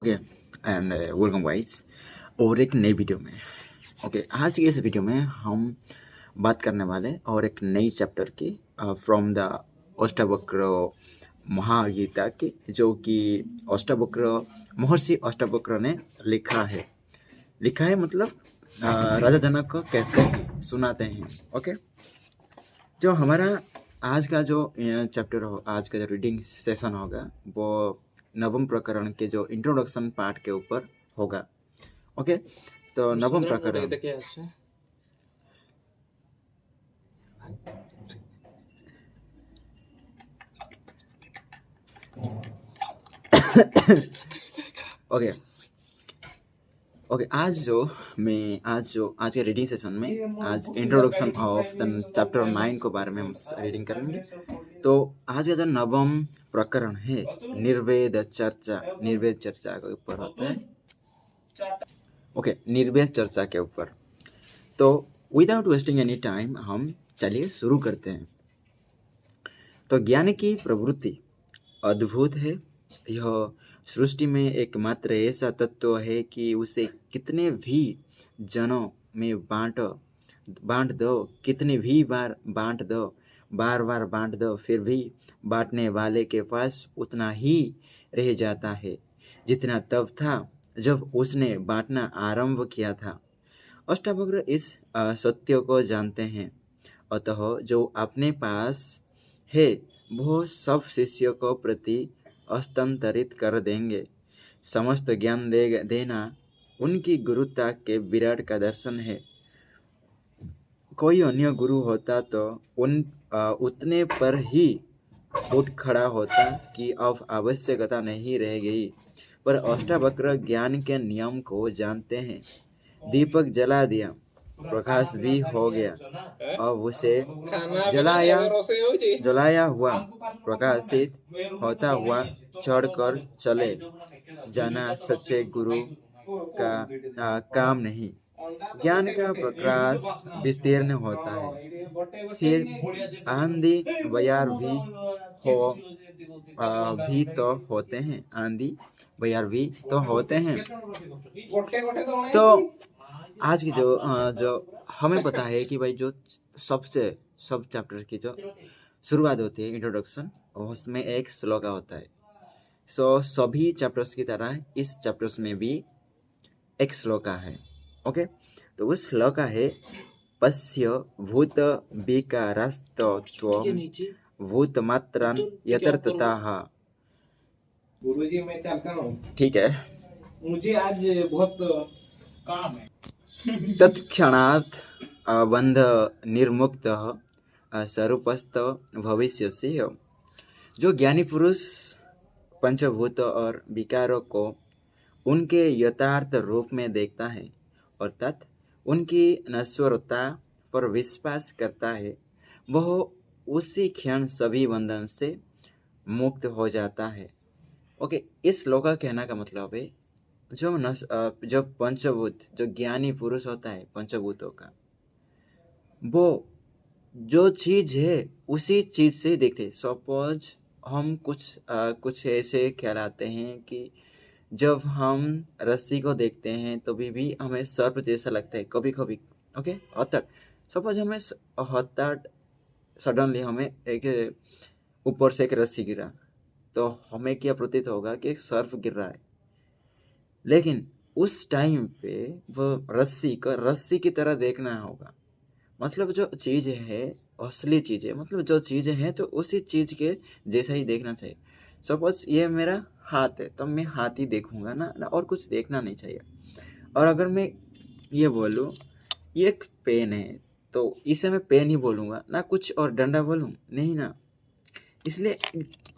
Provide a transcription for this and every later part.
Okay and welcome guys और एक नई वीडियो में। आज की इस वीडियो में हम बात करने वाले और एक नई चैप्टर की फ्रॉम द अष्टावक्र महागीता की, जो कि अष्टावक्र महर्षि अष्टावक्र ने लिखा है मतलब राजा जनक को कहते हैं, सुनाते हैं। ओके, जो हमारा आज का जो चैप्टर हो, आज का जो रीडिंग सेशन होगा वो नवम प्रकरण के जो इंट्रोडक्शन पार्ट के ऊपर होगा। ओके, तो नवम प्रकरण ओके आज के रीडिंग सेशन में आज इंट्रोडक्शन ऑफ द चैप्टर 9 के बारे में हम रीडिंग करेंगे। तो आज का जो नवम प्रकरण है निर्वेद चर्चा के ऊपर होता है। ओके, निर्वेद चर्चा के ऊपर। तो विदाउट वेस्टिंग एनी टाइम हम चलिए शुरू करते हैं। तो ज्ञान की प्रवृत्ति अद्भुत है। यह सृष्टि में एकमात्र ऐसा तत्व है कि उसे कितने भी जनों में बांट दो, कितने भी बार बांट दो, बार बार बांट दो, फिर भी बांटने वाले के पास उतना ही रह जाता है जितना तब था जब उसने बांटना आरंभ किया था। अष्टावक्र इस सत्य को जानते हैं, अतः जो अपने पास है वो सब शिष्य को प्रति हस्तांतरित कर देंगे। समस्त ज्ञान देना उनकी गुरुता के विराट का दर्शन है। कोई अन्य गुरु होता तो उतने पर ही उठ खड़ा होता कि अब आवश्यकता नहीं रह गई, पर अष्टावक्र ज्ञान के नियम को जानते हैं। दीपक जला दिया, प्रकाश भी हो गया, अब उसे जलाया हुआ प्रकाशित होता हुआ चढ़कर चले जाना सच्चे गुरु का काम नहीं। ज्ञान का प्रकाश विस्तीर्ण होता है, फिर आंधी बयार भी तो होते हैं, आंधी बयार भी तो होते हैं। तो आज की जो हमें पता है कि भाई जो सब चैप्टर की जो शुरुआत होती है, इंट्रोडक्शन, उसमें एक श्लोका होता है। सभी चैप्टर्स की तरह इस चैप्टर्स में भी एक श्लोका है। ओके, तो उस श्लोका है पश्य भूत विकारास्तत्वं भूत मात्रान यथार्थतः। गुरुजी मैं चलता हूँ, ठीक है, मुझे आज बहुत काम है। तत्क्षणात् बंध निर्मुक्त स्वरूपस्थ भविष्यसि। जो ज्ञानी पुरुष पंचभूत और विकारों को उनके यथार्थ रूप में देखता है, अर्थात उनकी नश्वरता पर विश्वास करता है, वह उसी क्षण सभी बंधन से मुक्त हो जाता है। ओके, इस श्लोक का कहना का मतलब है जो पंचभूत, जो ज्ञानी पुरुष होता है पंचभूतों का, वो जो चीज है उसी चीज से देखते। सपोज हम कुछ ऐसे ख्याल आते हैं कि जब हम रस्सी को देखते हैं तो भी हमें सर्प जैसा लगता है कभी कभी। ओके, अर्थात सपोज हमें अर्थात सडनली हमें एक ऊपर से एक रस्सी गिरा तो हमें क्या प्रतीत होगा कि एक सर्प गिर रहा है, लेकिन उस टाइम पे वो रस्सी की तरह देखना होगा। मतलब जो चीज़ है असली चीज़ है, मतलब जो चीज़ें हैं तो उसी चीज़ के जैसा ही देखना चाहिए। सपोज ये मेरा हाथ है तो मैं हाथ ही देखूंगा ना, और कुछ देखना नहीं चाहिए। और अगर मैं ये बोलूँ ये एक पेन है तो इसे मैं पेन ही बोलूँगा ना, कुछ और डंडा बोलूँ नहीं ना। इसलिए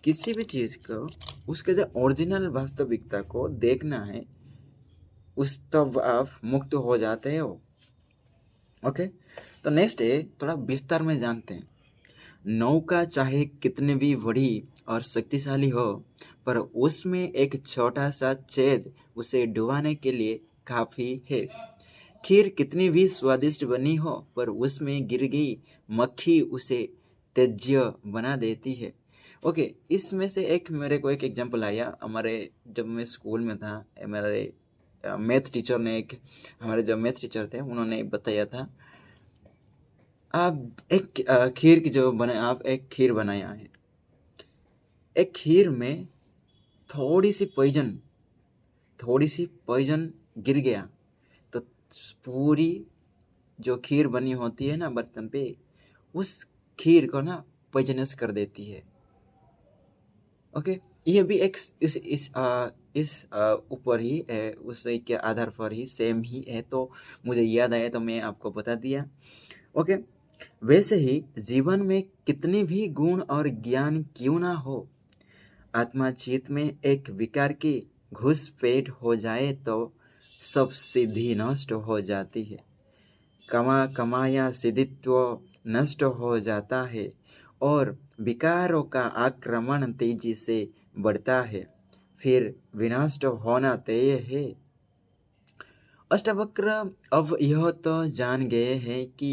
किसी भी चीज़ को उसके जो ओरिजिनल वास्तविकता को देखना है, उस तब आप मुक्त हो जाते हो। ओके, तो नेक्स्ट है थोड़ा विस्तार में जानते हैं। नौका चाहे कितनी भी बड़ी और शक्तिशाली हो, पर उसमें एक छोटा सा छेद उसे डुबाने के लिए काफी है। खीर कितनी भी स्वादिष्ट बनी हो, पर उसमें गिर गई मक्खी उसे त्याज्य बना देती है। ओके, इसमें से एक मेरे को एक एग्जांपल आया। हमारे जब मैं स्कूल में था, हमारे मैथ टीचर ने हमारे जो मैथ टीचर थे उन्होंने बताया था, आप एक खीर की जो बने आप एक खीर बनाया है, एक खीर में थोड़ी सी पॉइजन गिर गया तो पूरी जो खीर बनी होती है ना बर्तन पे, उस खीर को ना पॉइजनस कर देती है। ओके, ये भी एक इस ऊपर ही है, उस के आधार पर ही सेम ही है, तो मुझे याद आया तो मैं आपको बता दिया। ओके, वैसे ही जीवन में कितने भी गुण और ज्ञान क्यों ना हो, आत्मा चित्त में एक विकार की घुसपैठ हो जाए तो सब सिद्धि नष्ट हो जाती है। कमाया सिद्धित्व नष्ट हो जाता है और विकारों का आक्रमण तेजी से बढ़ता है, फिर विनष्ट होना तय है। अष्टावक्र अब यह तो जान गए हैं कि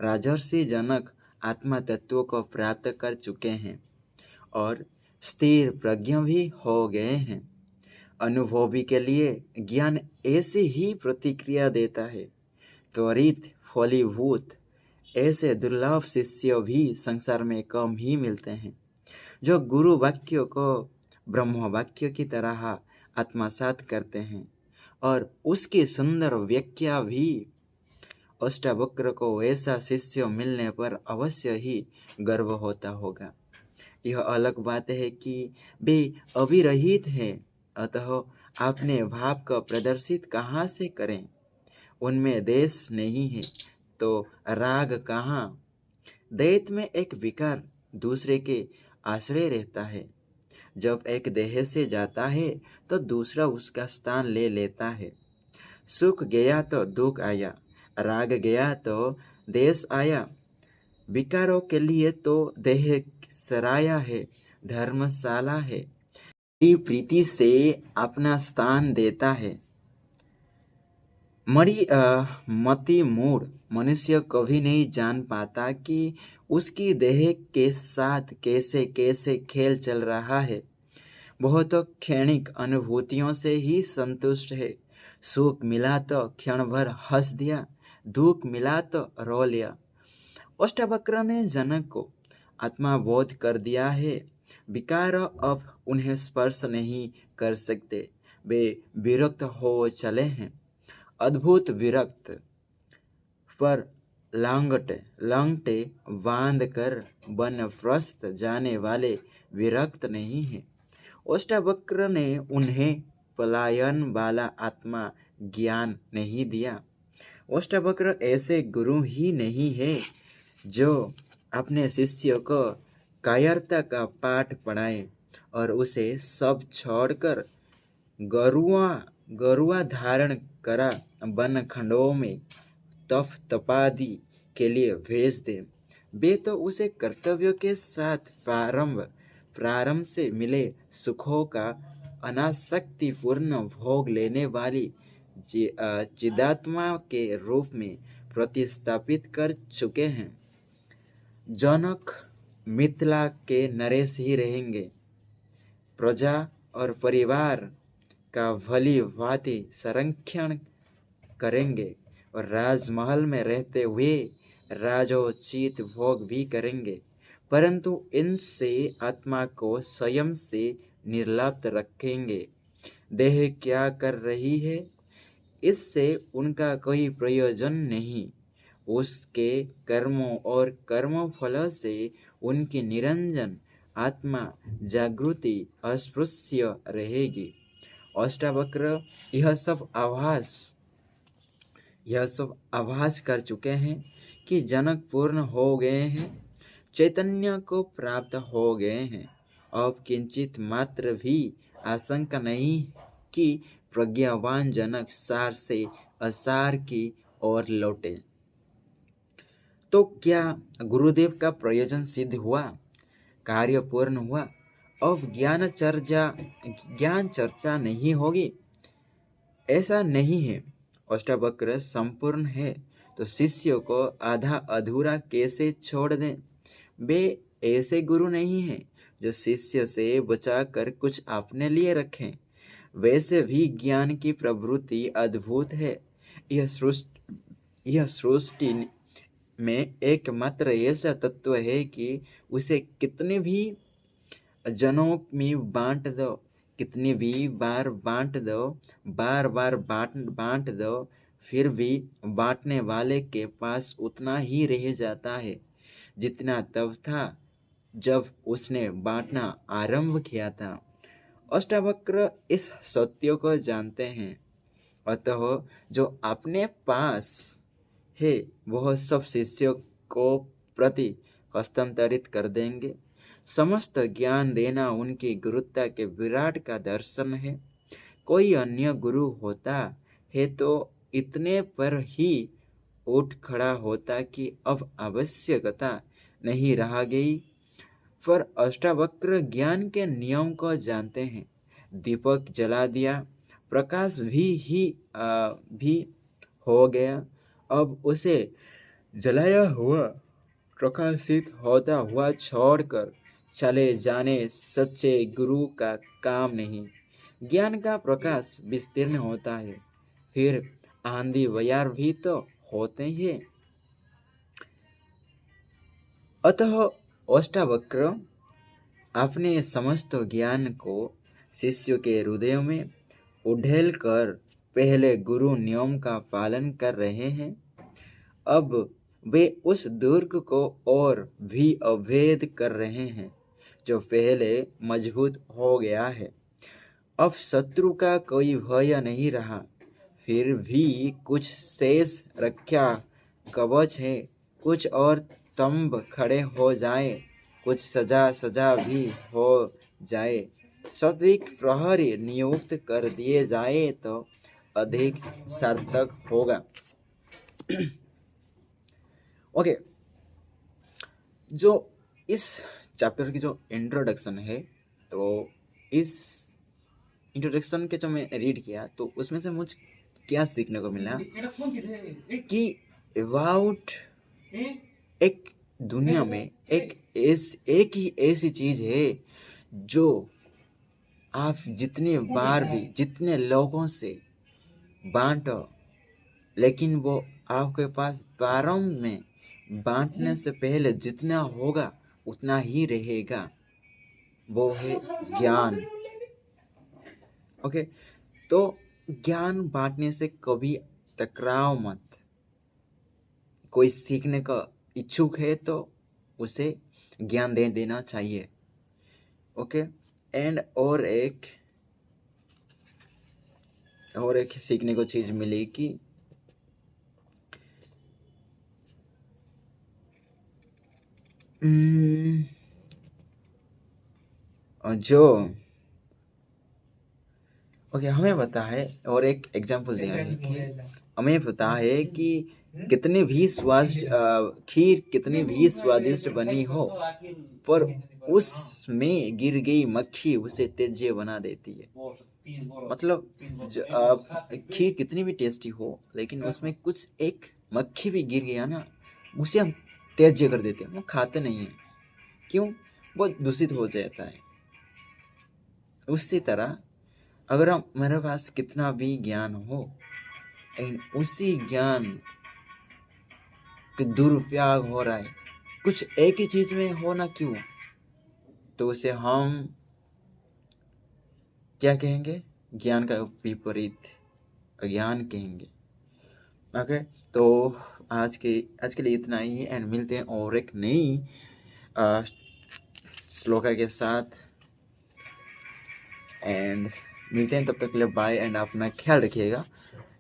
राजर्षि जनक आत्मा तत्व को प्राप्त कर चुके हैं और स्थिर प्रज्ञ भी हो गए हैं। अनुभवी के लिए ज्ञान ऐसी ही प्रतिक्रिया देता है, त्वरित फलीभूत। ऐसे दुर्लभ शिष्य भी संसार में कम ही मिलते हैं, जो गुरु वाक्य को ब्रह्म वाक्य की तरह आत्मसात करते हैं और उसकी सुंदर व्याख्या भी। अष्टावक्र को ऐसा शिष्य मिलने पर अवश्य ही गर्व होता होगा। यह अलग बात है कि वे अविरहित हैं, अतः अपने भाव को प्रदर्शित कहाँ से करें। उनमें देश नहीं है तो राग कहाँ। दैत में एक विकार दूसरे के आश्रय रहता है। जब एक देह से जाता है तो दूसरा उसका स्थान ले लेता है। सुख गया तो दुख आया, राग गया तो देश आया। विकारों के लिए तो देह सराया है, धर्मशाला है, प्रीति से अपना स्थान देता है। मति मूड मनुष्य कभी नहीं जान पाता कि उसकी देह के साथ कैसे कैसे खेल चल रहा है। बहुत क्षणिक अनुभूतियों से ही संतुष्ट है। सुख मिला तो क्षण भर हंस दिया, दुख मिला तो रो लिया। अष्टावक्र ने जनक को आत्मा बोध कर दिया है। विकार अब उन्हें स्पर्श नहीं कर सकते, वे विरक्त हो चले हैं। अद्भुत विरक्त, पर लांगटे बांध कर बनप्रस्थ जाने वाले विरक्त नहीं है। अष्टावक्र ने उन्हें पलायन वाला आत्मा ज्ञान नहीं दिया। अष्टावक्र ऐसे गुरु ही नहीं है जो अपने शिष्य को कायरता का पाठ पढ़ाए और उसे सब छोड़कर गरुआ धारण करा वन खंडों में तपादी के लिए भेज दे। वे तो उसे कर्तव्य के साथ प्रारंभ से मिले सुखों का अनासक्तिपूर्ण भोग लेने वाली चिदात्मा के रूप में प्रतिस्थापित कर चुके हैं। जनक मिथिला के नरेश ही रहेंगे, प्रजा और परिवार का भली भांति संरक्षण करेंगे और राजमहल में रहते हुए राजोचित भोग भी करेंगे, परंतु इनसे आत्मा को स्वयं से निर्लिप्त रखेंगे। देह क्या कर रही है, इससे उनका कोई प्रयोजन नहीं। उसके कर्मों और कर्म फल से उनकी निरंजन आत्मा जागृति अस्पृश्य रहेगी। अष्टावक्र यह सब आभास कर चुके हैं कि जनक पूर्ण हो गए हैं, चैतन्य को प्राप्त हो गए हैं। अब किंचित मात्र भी आशंका नहीं कि प्रज्ञावान जनक सार से असार की ओर लौटे। तो क्या गुरुदेव का प्रयोजन सिद्ध हुआ, कार्य पूर्ण हुआ? अब ज्ञान चर्चा नहीं होगी, ऐसा नहीं है। अष्टावक्र संपूर्ण है तो शिष्य को आधा अधूरा कैसे छोड़ दें? वे ऐसे गुरु नहीं हैं जो शिष्य से बचाकर कुछ अपने लिए रखें। वैसे भी ज्ञान की प्रवृत्ति अद्भुत है। यह सृष्टि में एकमात्र ऐसा तत्व है कि उसे कितने भी जनों में बांट दो, कितनी भी बार बांट दो, बार बार बांट दो, फिर भी बांटने वाले के पास उतना ही रह जाता है जितना तब था जब उसने बांटना आरंभ किया था। अष्टावक्र इस सत्य को जानते हैं, अतः जो अपने पास है वह सब शिष्यों को प्रति हस्तांतरित कर देंगे। समस्त ज्ञान देना उनकी गुरुता के विराट का दर्शन है। कोई अन्य गुरु होता है तो इतने पर ही उठ खड़ा होता कि अब आवश्यकता नहीं रह गई, पर अष्टावक्र ज्ञान के नियम को जानते हैं। दीपक जला दिया, प्रकाश भी हो गया, अब उसे जलाया हुआ प्रकाशित होता हुआ छोड़कर चले जाने सच्चे गुरु का काम नहीं। ज्ञान का प्रकाश विस्तीर्ण होता है, फिर आंधी बयार भी तो होते हैं। अतः अष्टावक्र अपने समस्त ज्ञान को शिष्यों के हृदयों में उड़ेल कर पहले गुरु नियम का पालन कर रहे हैं। अब वे उस दुर्ग को और भी अभेद कर रहे हैं जो पहले मजबूत हो गया है। अब शत्रु का कोई भय नहीं रहा, फिर भी कुछ शेष रक्षा कवच है। कुछ और स्तंभ खड़े हो जाए, कुछ सजा भी हो जाए, सत्विक प्रहरी नियुक्त कर दिए जाए तो अधिक सार्थक होगा। ओके, जो इस चैप्टर की जो इंट्रोडक्शन है, तो इस इंट्रोडक्शन के जो मैं रीड किया तो उसमें से मुझे क्या सीखने को मिला कि अबाउट एक दुनिया में एक ही ऐसी चीज है जो आप जितने बार भी जितने लोगों से बांटो, लेकिन वो आपके पास प्रारंभ में बांटने से पहले जितना होगा उतना ही रहेगा, वो है ज्ञान। ओके, तो ज्ञान बांटने से कभी टकराव मत। कोई सीखने का इच्छुक है तो उसे ज्ञान दे देना चाहिए। ओके, एंड और एक सीखने को चीज मिली कि जो हमें पता है, और एक एग्जांपल दिया है कि हमें पता है कि कितनी भी खीर कितनी भी स्वादिष्ट बनी हो, पर उसमें गिर गई मक्खी उसे तेज बना देती है। मतलब खीर कितनी भी टेस्टी हो, लेकिन उसमें कुछ एक मक्खी भी गिर गया ना, उसे हम तेज कर देते हैं, वो खाते नहीं है। क्यों? वो दूषित हो जाता है। उसी तरह अगर मेरे पास कितना भी ज्ञान हो, लेकिन उसी ज्ञान के दुरुपयोग हो रहा है, कुछ एक ही चीज में हो ना क्यों, तो उसे हम क्या कहेंगे? ज्ञान का विपरीत अज्ञान कहेंगे। ओके, तो आज के लिए इतना ही है, एंड मिलते हैं और एक नई श्लोका के साथ, एंड मिलते हैं। तब तक के लिए बाय, एंड अपना ख्याल रखिएगा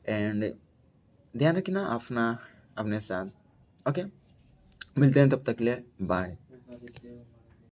एंड ध्यान रखना अपने साथ। ओके, मिलते हैं, तब तक के लिए बाय।